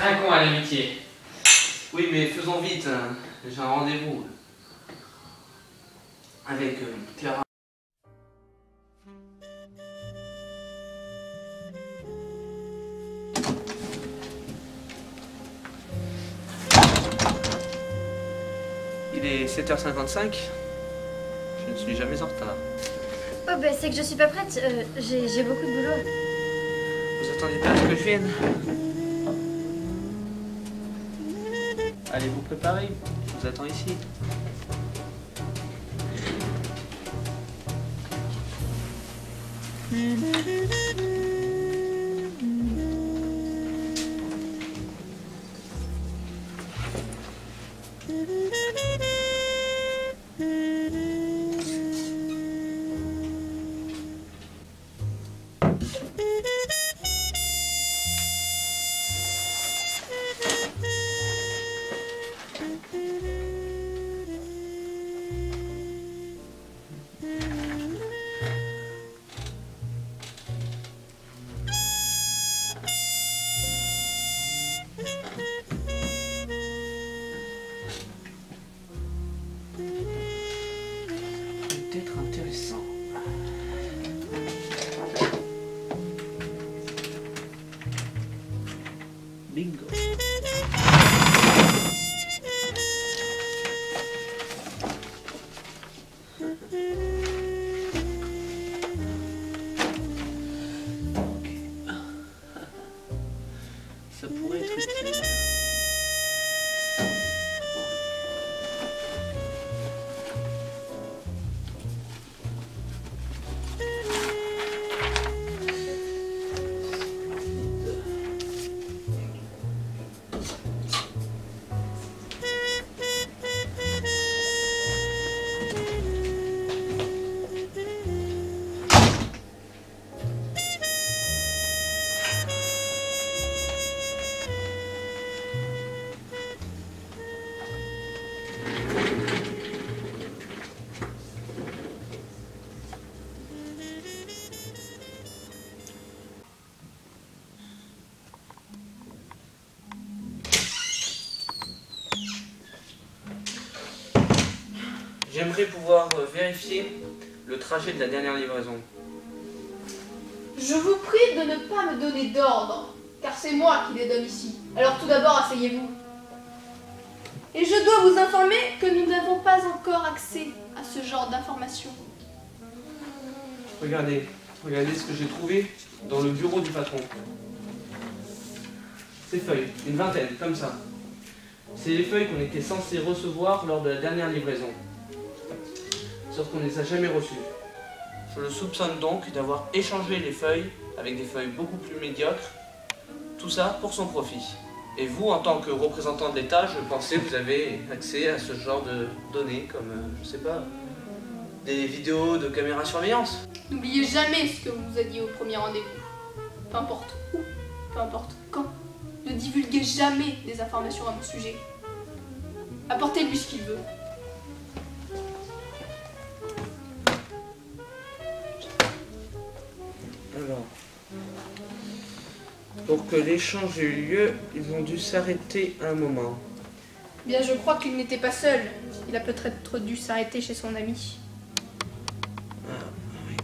Un con à l'amitié. Oui, mais faisons vite, hein. J'ai un rendez-vous avec Clara. Il est 7h55. Je ne suis jamais en retard. Oh bah c'est que je suis pas prête, j'ai beaucoup de boulot. Vous attendez pas à ce que je vienne? Allez vous préparer, je vous attends ici. Peut-être intéressant. Bingo. Ça pourrait être utile. J'aimerais pouvoir vérifier le trajet de la dernière livraison. Je vous prie de ne pas me donner d'ordre, car c'est moi qui les donne ici. Alors tout d'abord, asseyez-vous. Et je dois vous informer que nous n'avons pas encore accès à ce genre d'informations. Regardez ce que j'ai trouvé dans le bureau du patron. Ces feuilles, une vingtaine, comme ça. C'est les feuilles qu'on était censé recevoir lors de la dernière livraison. Sauf qu'on ne les a jamais reçues. Je le soupçonne donc d'avoir échangé les feuilles avec des feuilles beaucoup plus médiocres. Tout ça pour son profit. Et vous, en tant que représentant de l'État, je pensais que vous avez accès à ce genre de données, comme, je sais pas, des vidéos de caméra surveillance. N'oubliez jamais ce que on vous a dit au premier rendez-vous. Peu importe où, peu importe quand. Ne divulguez jamais des informations à mon sujet. Apportez-lui ce qu'il veut. Alors, pour que l'échange ait eu lieu, ils ont dû s'arrêter un moment. Bien, je crois qu'il n'était pas seul. Il a peut-être dû s'arrêter chez son ami. Ah, oui.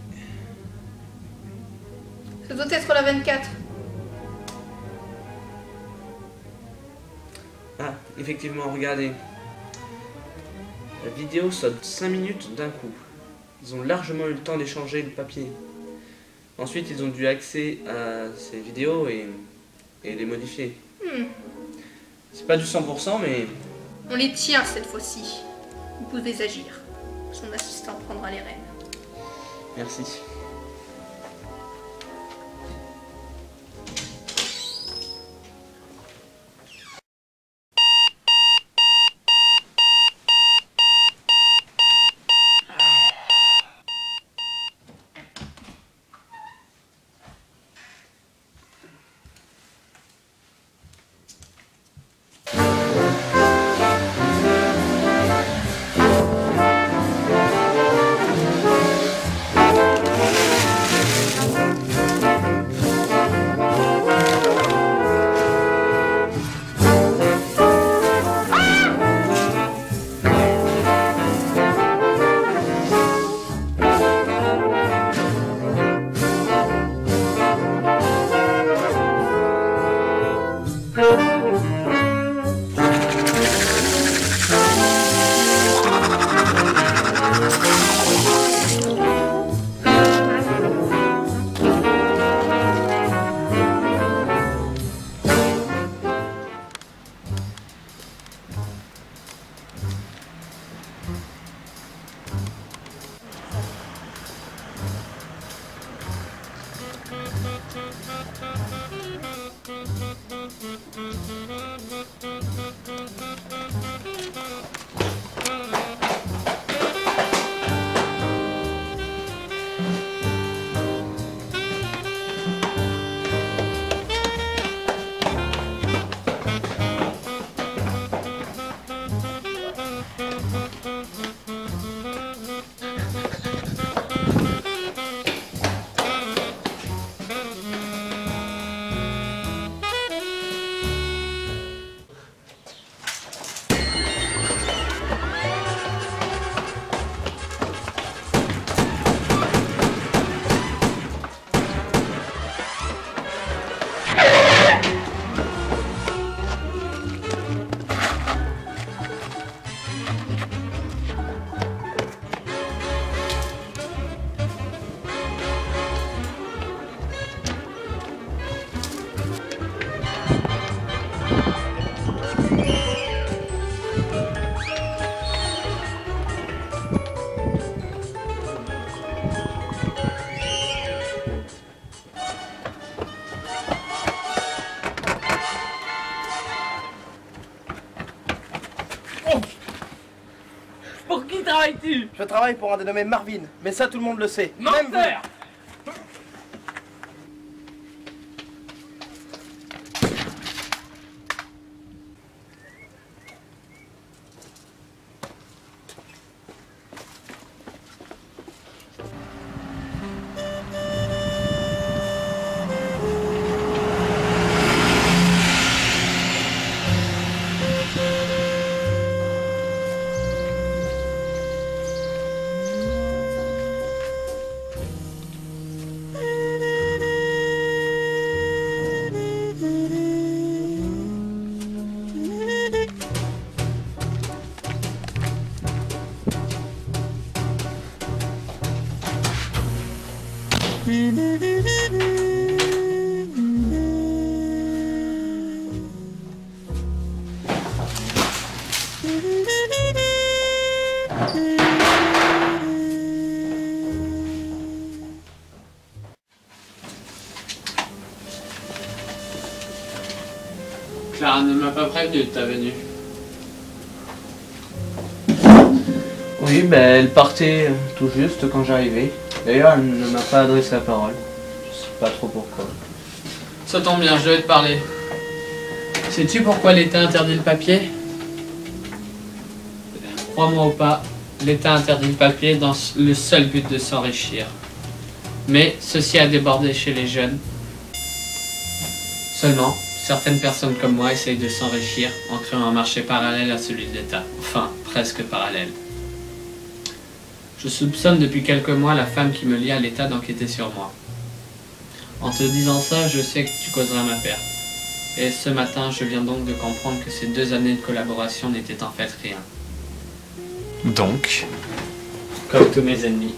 Ça doit être la 24. Ah, effectivement, regardez. La vidéo saute 5 minutes d'un coup. Ils ont largement eu le temps d'échanger le papier. Ensuite, ils ont dû accès à ces vidéos et les modifier. C'est pas du 100%, mais... On les tient cette fois-ci. Vous pouvez agir. Son assistant prendra les rênes. Merci. Pour qui travailles-tu? Je travaille pour un dénommé Marvin, mais ça tout le monde le sait. Même vous. Menteur! Clara ne m'a pas prévenu de ta venue. Oui, ben elle partait tout juste quand j'arrivais. D'ailleurs, elle ne m'a pas adressé la parole. Je sais pas trop pourquoi. Ça tombe bien, je vais te parler. Sais-tu pourquoi l'État interdit le papier? Crois-moi ou pas, l'État interdit le papier dans le seul but de s'enrichir. Mais ceci a débordé chez les jeunes. Seulement, certaines personnes comme moi essayent de s'enrichir en créant un marché parallèle à celui de l'État. Enfin, presque parallèle. Je soupçonne depuis quelques mois la femme qui me lie à l'État d'enquêter sur moi. En te disant ça, je sais que tu causeras ma perte. Et ce matin, je viens donc de comprendre que ces 2 années de collaboration n'étaient en fait rien. Donc, Comme tous mes ennemis.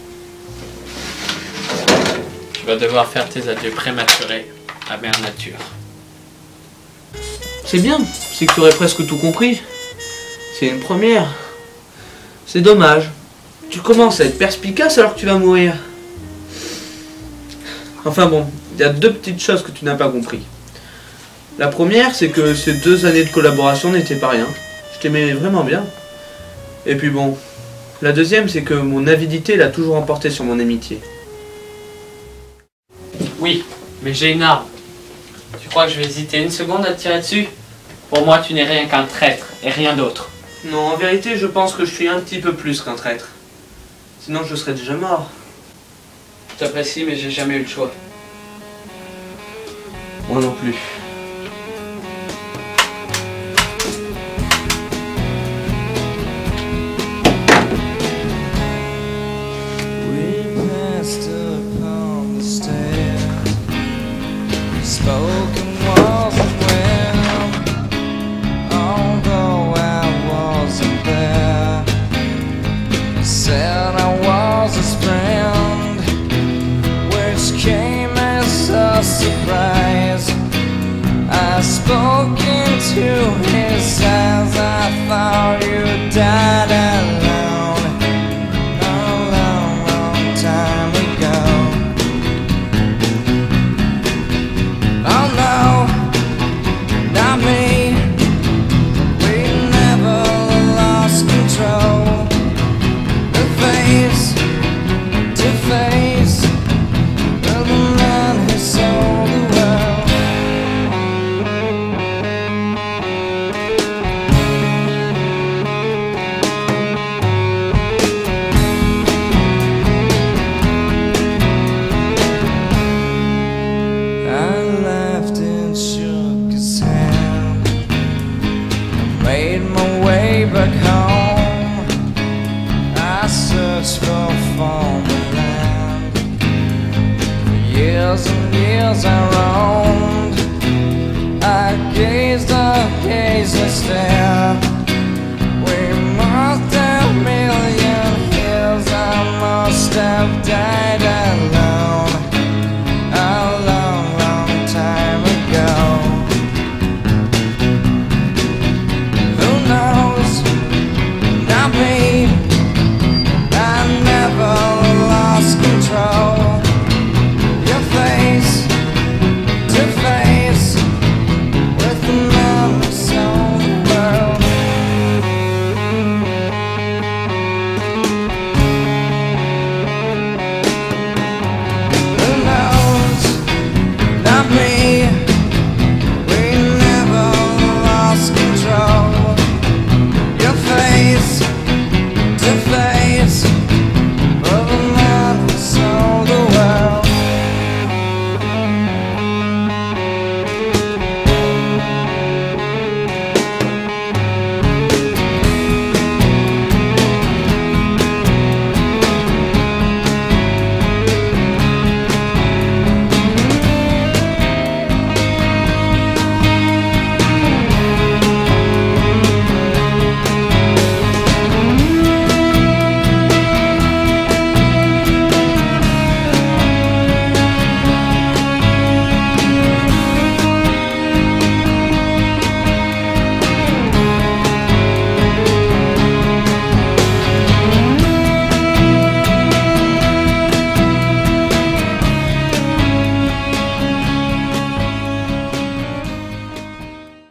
Tu vas devoir faire tes adieux prématurés à Mère Nature. C'est bien, c'est que tu aurais presque tout compris. C'est une première. C'est dommage. Tu commences à être perspicace alors que tu vas mourir. Enfin bon, il y a 2 petites choses que tu n'as pas compris. La première, c'est que ces 2 années de collaboration n'étaient pas rien. Je t'aimais vraiment bien. Et puis bon, la deuxième, c'est que mon avidité l'a toujours emporté sur mon amitié. Oui, mais j'ai une arme. Tu crois que je vais hésiter une seconde à te tirer dessus? Pour moi, tu n'es rien qu'un traître et rien d'autre. Non, en vérité, je pense que je suis un petit peu plus qu'un traître. Sinon, je serais déjà mort. Je t'apprécie, mais j'ai jamais eu le choix. Moi non plus. We passed upon the stairs, spoken walls and well. spoke into his eyes. I thought you died alone a long, long time ago. Oh no, not me. We never lost control. The face to face of the man who sold the world. I laughed and shook his hand. I made my way back home. I searched for foreign land. For years and years I roamed. I gazed and stared.